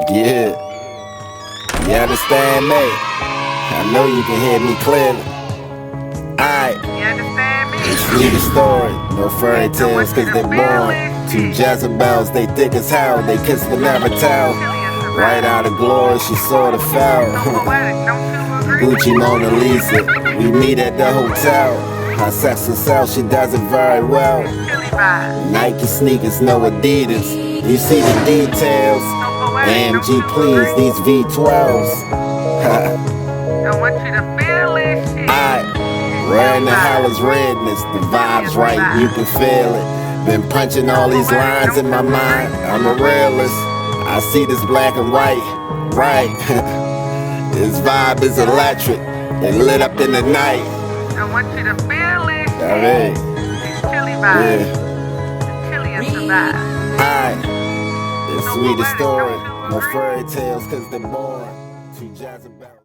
Yeah, you understand me? I know you can hear me clearly. Aight, You understand me? it's sweet story, no fairy tales cause they're born. Two Jezebels, they thick as hell, they kiss but never tell. Right out of glory, she saw the fell. Gucci Mona Lisa, we meet at the hotel. Her sex herself, she does it very well. Nike sneakers, no Adidas. You see the details. AMG, please, these V12s. I want you to feel it. Aight, where in the hell is redness? The vibe's right, you can feel it. Been punching all these lines in my mind. I'm a realist. I see this black and white, right? This vibe is electric. It lit up in the night. I want you to feel it. Alright. These chilly vibes. The chilliest of vibes. Aight, it's sweet story. No fairy tales cause they're born. Two Jezebels.